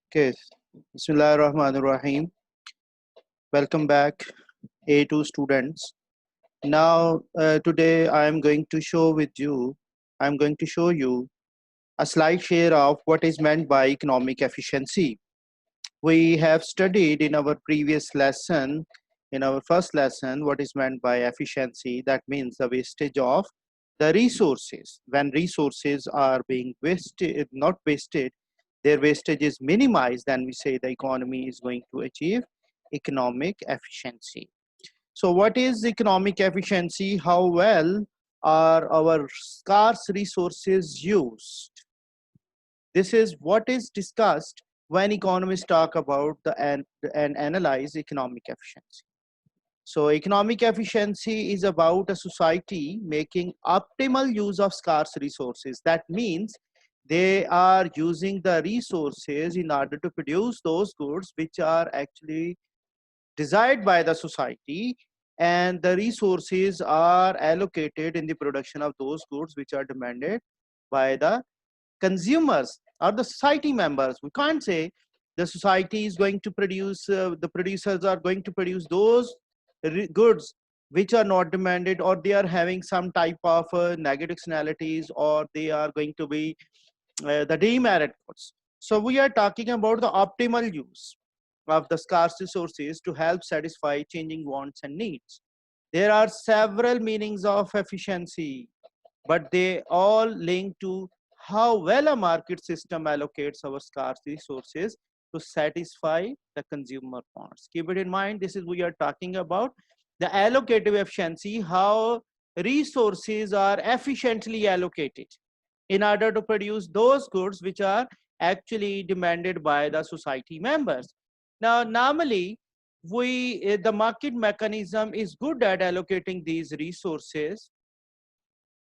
Okay, Bismillah ar-Rahman ar-Rahim. Welcome back, A2 students. Now, today I'm going to show you a slide share of what is meant by economic efficiency. We have studied in our previous lesson, in our first lesson, what is meant by efficiency. That means the wastage of the resources. When resources are being wasted, not wasted, their wastage is minimized, then we say the economy is going to achieve economic efficiency. So what is economic efficiency? How well are our scarce resources used? This is what is discussed when economists talk about and analyze economic efficiency. So economic efficiency is about a society making optimal use of scarce resources. That means they are using the resources in order to produce those goods which are actually desired by the society, and the resources are allocated in the production of those goods which are demanded by the consumers or the society members. We can't say the society is going to produce, the producers are going to produce those goods which are not demanded, or they are having some type of negative externalities, or they are going to be the demerit goods. So we are talking about the optimal use of the scarce resources to help satisfy changing wants and needs. There are several meanings of efficiency, but they all link to how well a market system allocates our scarce resources to satisfy the consumer wants. Keep it in mind, this is we are talking about the allocative efficiency, how resources are efficiently allocated in order to produce those goods which are actually demanded by the society members. Now, normally, the market mechanism is good at allocating these resources.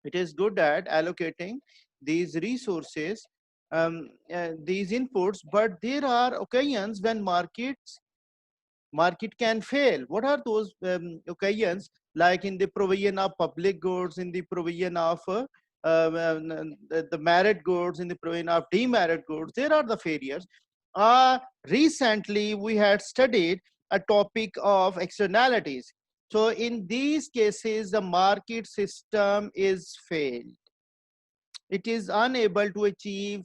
It is good at allocating these resources, these inputs, but there are occasions when market can fail. What are those occasions? Like in the provision of public goods, in the provision of the merit goods, in the provision of demerit goods, there are the failures. Recently we had studied a topic of externalities. So in these cases the market system is failed, it is unable to achieve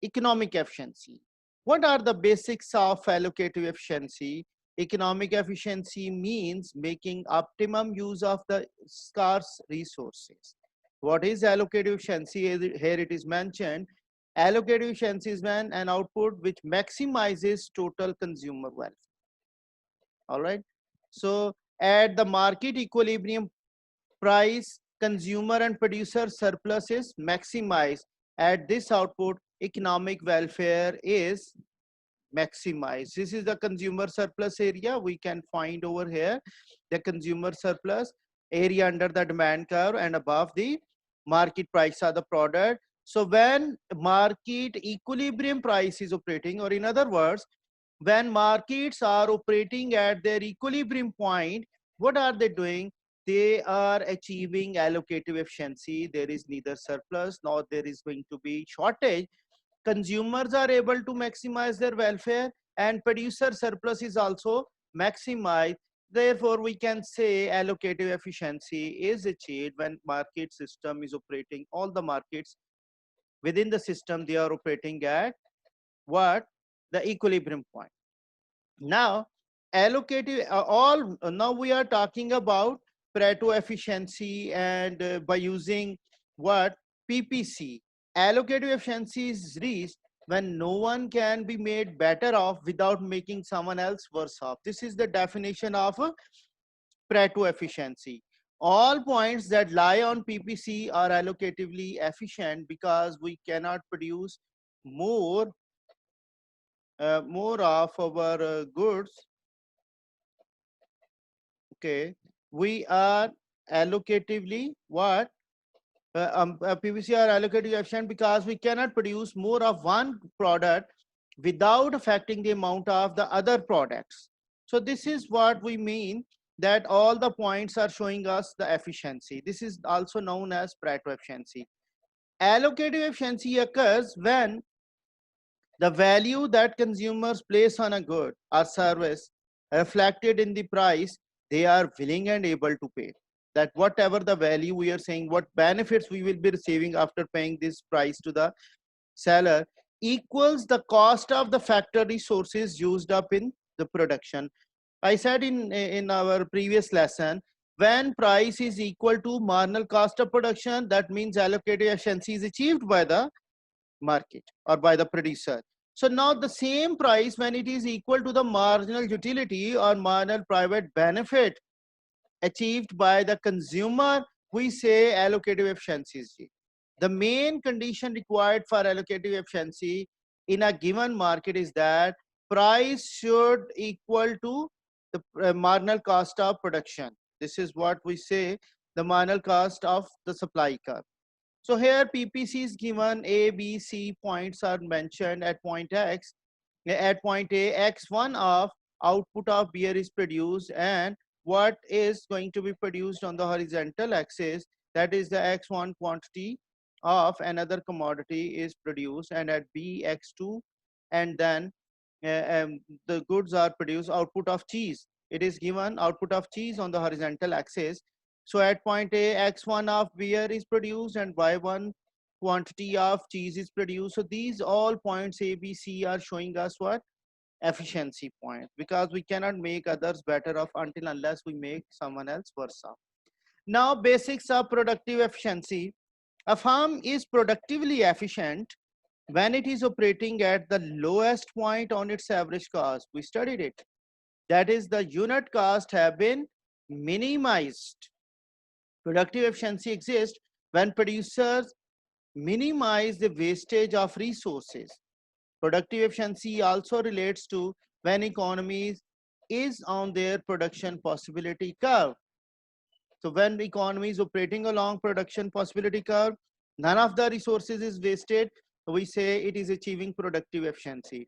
economic efficiency. What are the basics of allocative efficiency? Economic efficiency means making optimum use of the scarce resources. What is allocative efficiency? Here it is mentioned. Allocative efficiency is when an output which maximizes total consumer wealth. All right. So at the market equilibrium, price, consumer and producer surplus is maximized. At this output, economic welfare is maximized. This is the consumer surplus area. We can find over here the consumer surplus area under the demand curve and above the market price of the product. So when market equilibrium price is operating, or in other words, when markets are operating at their equilibrium point, what are they doing? They are achieving allocative efficiency. There is neither surplus nor there is going to be shortage. Consumers are able to maximize their welfare, and producer surplus is also maximized. Therefore we can say allocative efficiency is achieved when market system is operating, all the markets within the system, they are operating at what? The equilibrium point. Now allocative all now we are talking about Pareto efficiency, and by using what? PPC. Allocative efficiency is reached when no one can be made better off without making someone else worse off. This is the definition of Pareto efficiency. All points that lie on PPC are allocatively efficient because we cannot produce more more of our goods. Okay, we are allocatively what? PVC are allocatively efficient because we cannot produce more of one product without affecting the amount of the other products. So this is what we mean, that all the points are showing us the efficiency. This is also known as Pareto efficiency. Allocative efficiency occurs when The value that consumers place on a good or service reflected in the price they are willing and able to pay. That whatever the value we are saying, what benefits we will be receiving after paying this price to the seller equals the cost of the factor resources used up in the production. I said in our previous lesson, when price is equal to marginal cost of production, that means allocated efficiency is achieved by the market or by the producer. So now the same price, when it is equal to the marginal utility or marginal private benefit achieved by the consumer, we say allocative efficiency is G. The main condition required for allocative efficiency in a given market is that price should equal to the marginal cost of production. This is what we say, the marginal cost of the supply curve. So here PPC is given, A, B, C points are mentioned at point X. At point A, X1 of output of beer is produced, and what is going to be produced on the horizontal axis, that is the X1 quantity of another commodity is produced, and at B, X2, and then the goods are produced, output of cheese. It is given output of cheese on the horizontal axis. So at point A, X1 of beer is produced and Y1 quantity of cheese is produced. So these all points A, B, C are showing us what? Efficiency point, because we cannot make others better off until unless we make someone else worse off. Now basics of productive efficiency. A firm is productively efficient when it is operating at the lowest point on its average cost. We studied it. That is, the unit cost have been minimized. Productive efficiency exists when producers minimize the wastage of resources. Productive efficiency also relates to when economies is on their production possibility curve. So when the economy is operating along production possibility curve, none of the resources is wasted. We say it is achieving productive efficiency.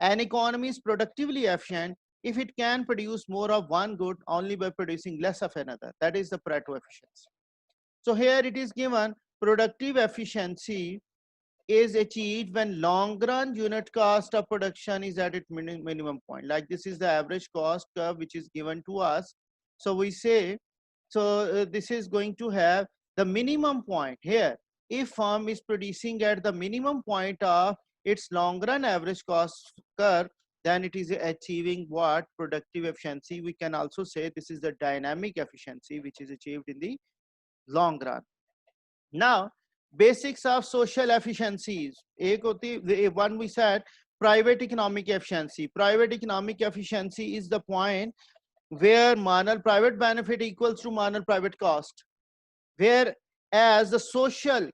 An economy is productively efficient if it can produce more of one good only by producing less of another. That is the Pareto efficiency. So here it is given, productive efficiency is achieved when long run unit cost of production is at its minimum point. Like this is the average cost curve which is given to us. So we say, so this is going to have the minimum point here. If firm is producing at the minimum point of its long run average cost curve, then it is achieving what? Productive efficiency. We can also say this is the dynamic efficiency which is achieved in the long run. Now, basics of social efficiencies. One we said private economic efficiency. Private economic efficiency is the point where marginal private benefit equals to marginal private cost. Whereas the social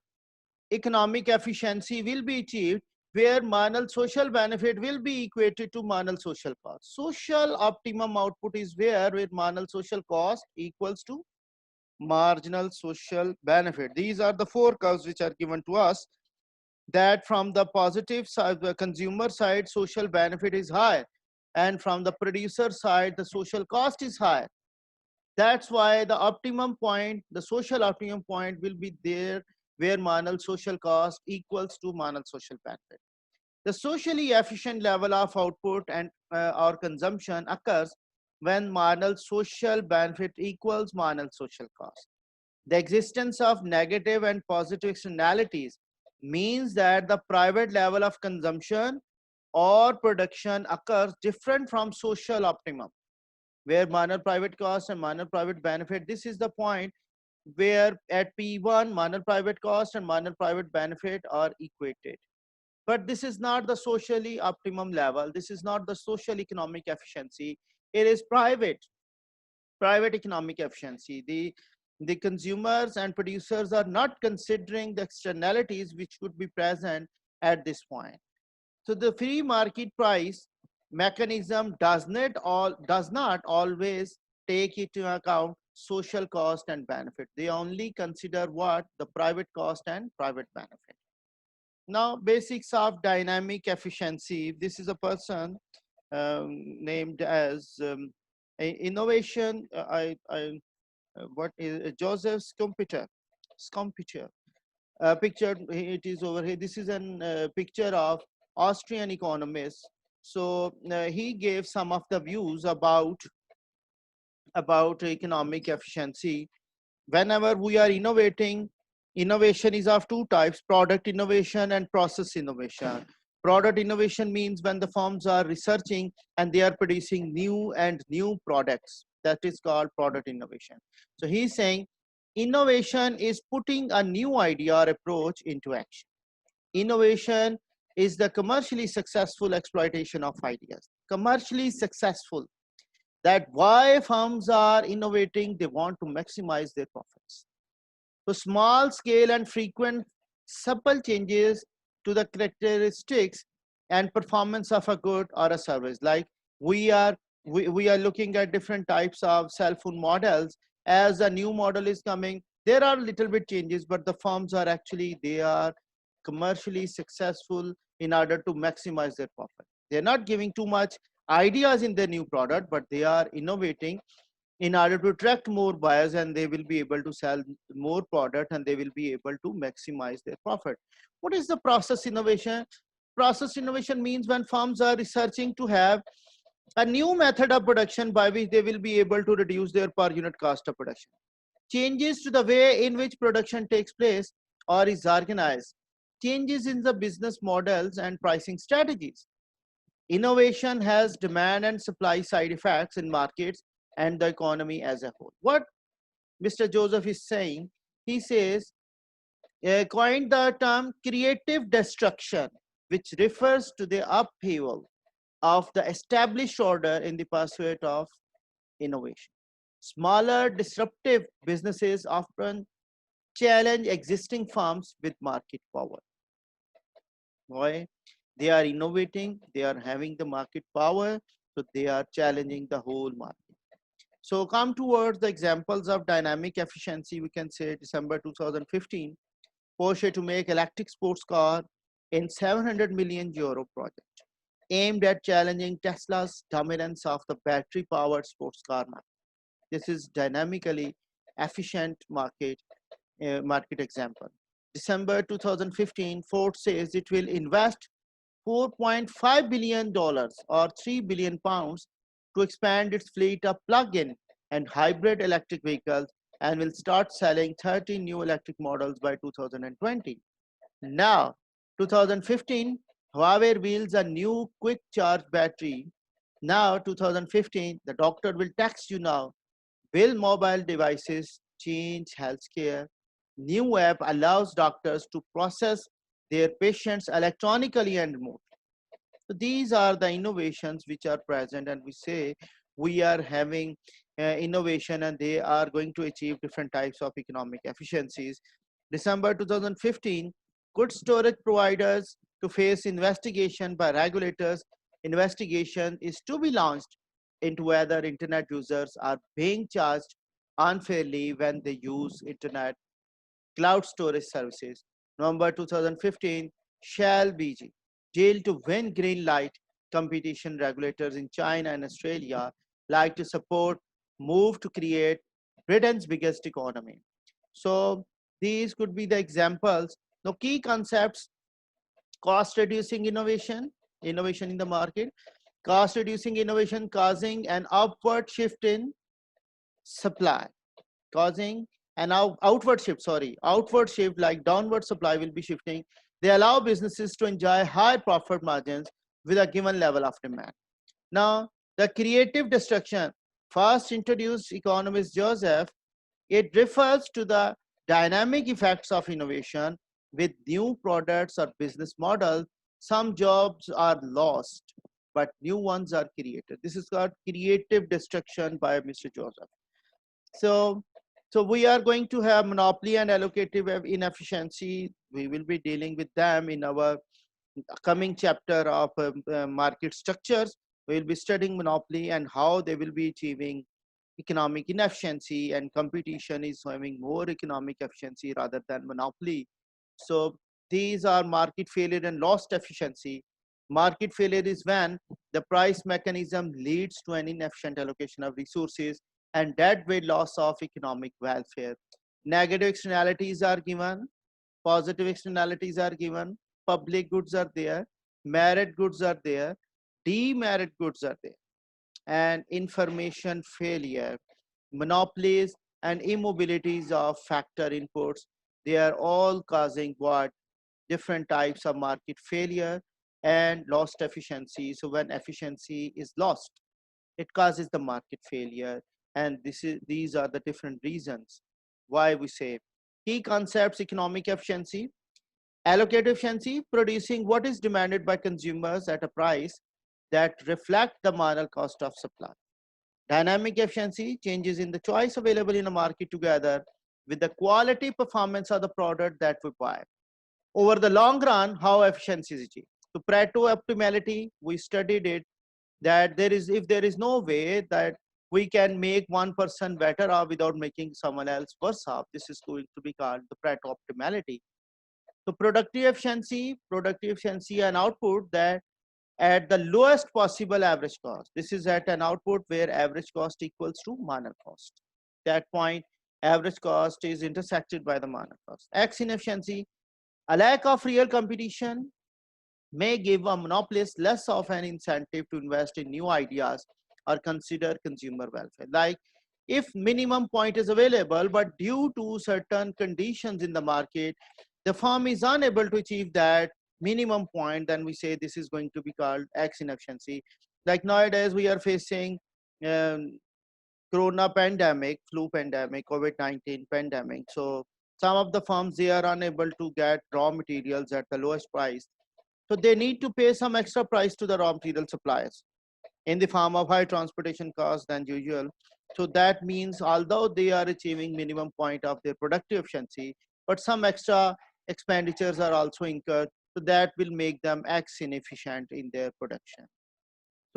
economic efficiency will be achieved where marginal social benefit will be equated to marginal social cost. Social optimum output is where marginal social cost equals to marginal social benefit. These are the four curves which are given to us, that from the positive side, the consumer side, social benefit is high, and from the producer side, the social cost is high. That's why the optimum point, the social optimum point will be there where marginal social cost equals to marginal social benefit. The socially efficient level of output and or consumption occurs when marginal social benefit equals marginal social cost. The existence of negative and positive externalities means that the private level of consumption or production occurs different from social optimum, where marginal private cost and marginal private benefit, this is the point where at P1, marginal private cost and marginal private benefit are equated. But this is not the socially optimum level. This is not the social economic efficiency. It is private economic efficiency. The consumers and producers are not considering the externalities which could be present at this point. So the free market price mechanism does not always take into account social cost and benefit. They only consider what? The private cost and private benefit. Now, basics of dynamic efficiency. This is a person named as innovation. What is Joseph Schumpeter? Schumpeter. Picture, it is over here. This is an picture of Austrian economist. So he gave some of the views about economic efficiency. Whenever we are innovating, innovation is of two types: product innovation and process innovation. Product innovation means when the firms are researching and they are producing new products. That is called product innovation. So he's saying innovation is putting a new idea or approach into action. Innovation is the commercially successful exploitation of ideas. Commercially successful, that why firms are innovating, they want to maximize their profits. So small scale and frequent subtle changes to the characteristics and performance of a good or a service. Like we are we are looking at different types of cell phone models. As a new model is coming, there are little bit changes, but the firms are actually, they are commercially successful in order to maximize their profit. They're not giving too much ideas in their new product, but they are innovating in order to attract more buyers, and they will be able to sell more product, and they will be able to maximize their profit. What is the process innovation? Process innovation means when firms are researching to have a new method of production by which they will be able to reduce their per unit cost of production. Changes to the way in which production takes place or is organized. Changes in the business models and pricing strategies. Innovation has demand and supply side effects in markets and the economy as a whole. What Mr. Joseph is saying, he says, coined the term creative destruction, which refers to the upheaval of the established order in the pursuit of innovation. Smaller, disruptive businesses often challenge existing firms with market power. Why? They are innovating, they are having the market power, so they are challenging the whole market. So come towards the examples of dynamic efficiency. We can say December 2015, Porsche to make electric sports car in 700 million euro project aimed at challenging Tesla's dominance of the battery powered sports car market. This is dynamically efficient market example. December 2015, Ford says it will invest $4.5 billion or 3 billion pounds to expand its fleet of plug-in and hybrid electric vehicles, and will start selling 30 new electric models by 2020. Now, 2015, Huawei reveals a new quick charge battery. Now, 2015, the doctor will text you now. Will mobile devices change healthcare? New app allows doctors to process their patients electronically and remotely. So these are the innovations which are present, and we say we are having innovation, and they are going to achieve different types of economic efficiencies. December 2015, could storage providers to face investigation by regulators. Investigation is to be launched into whether internet users are being charged unfairly when they use internet cloud storage services. November 2015, Shell BG, jailed to win green light. Competition regulators in China and Australia like to support move to create Britain's biggest economy. So these could be the examples. Now, key concepts: cost reducing innovation, innovation in the market, cost reducing innovation causing an upward shift in supply, causing an outward shift, like downward supply will be shifting. They allow businesses to enjoy high profit margins with a given level of demand. Now, the creative destruction, first introduced economist Joseph, it refers to the dynamic effects of innovation with new products or business models. Some jobs are lost, but new ones are created. This is called creative destruction by Mr. Joseph. So, so we are going to have monopoly and allocative inefficiency. We will be dealing with them in our coming chapter of market structures. We will be studying monopoly and how they will be achieving economic inefficiency, and competition is having more economic efficiency rather than monopoly. So these are market failure and lost efficiency. Market failure is when the price mechanism leads to an inefficient allocation of resources, and that way loss of economic welfare. Negative externalities are given, positive externalities are given, public goods are there. merit goods are there, demerit goods are there, and information failure, monopolies and immobilities of factor inputs. They are all causing what? Different types of market failure and lost efficiency. So when efficiency is lost, it causes the market failure. And these are the different reasons why we say key concepts: economic efficiency, allocative efficiency, producing what is demanded by consumers at a price that reflect the marginal cost of supply. Dynamic efficiency, changes in the choice available in a market together with the quality performance of the product that we buy. Over the long run, how efficiency is achieved. So Pareto optimality, we studied it, that if there is no way that we can make one person better off without making someone else worse off, this is going to be called the Pareto optimality. So productive efficiency and output that at the lowest possible average cost. This is at an output where average cost equals to marginal cost. That point, average cost is intersected by the marginal cost. X inefficiency, a lack of real competition may give a monopolist less of an incentive to invest in new ideas or consider consumer welfare. Like if minimum point is available, but due to certain conditions in the market, the firm is unable to achieve that minimum point, then we say this is going to be called X inefficiency. Like nowadays, we are facing um, corona pandemic, flu pandemic, COVID-19 pandemic. So some of the firms, they are unable to get raw materials at the lowest price. So they need to pay some extra price to the raw material suppliers in the form of high transportation costs than usual. So that means although they are achieving minimum point of their productive efficiency, but some extra expenditures are also incurred. So that will make them X inefficient in their production.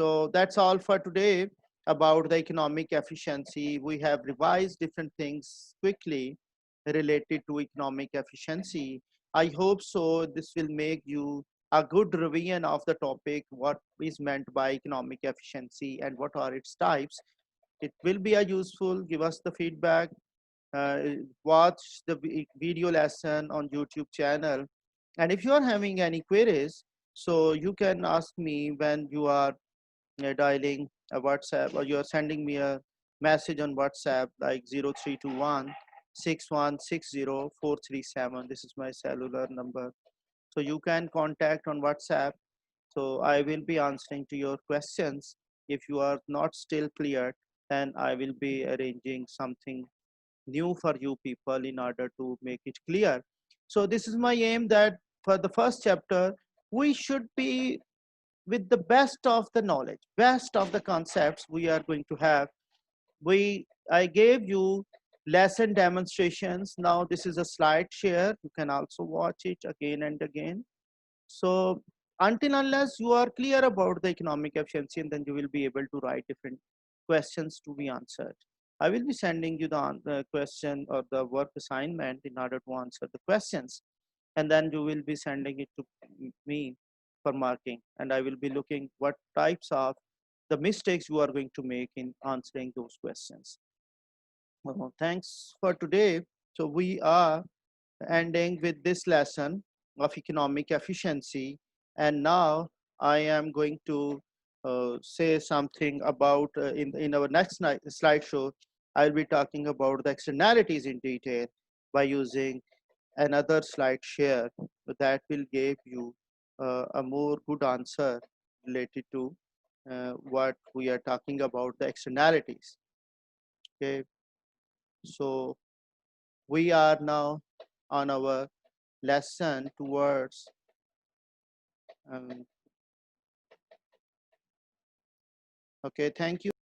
So that's all for today about the economic efficiency. We have revised different things quickly related to economic efficiency. I hope so. This will make you a good revision of the topic, what is meant by economic efficiency and what are its types. It will be a useful. Give us the feedback. Uh, Watch the video lesson on YouTube channel. And if you are having any queries, so you can ask me when you are dialing a WhatsApp, or you're sending me a message on WhatsApp like 0321 6160437. This is my cellular number. So you can contact on WhatsApp. So I will be answering to your questions. If you are not still clear, then I will be arranging something new for you people in order to make it clear. So this is my aim, that for the first chapter, we should be with the best of the knowledge, best of the concepts we are going to have. I gave you lesson demonstrations. Now this is a slide share. You can also watch it again and again. So until unless you are clear about the economic efficiency, and then you will be able to write different questions to be answered. I will be sending you the question or the work assignment in order to answer the questions, and then you will be sending it to me for marking, and I will be looking what types of the mistakes you are going to make in answering those questions. Thanks for today. So we are ending with this lesson of economic efficiency, and now I am going to say something about in our next slideshow. I'll be talking about the externalities in detail by using another slide share that will give you a more good answer related to what we are talking about, the externalities. Okay, so we are now on our lesson towards um, okay, thank you.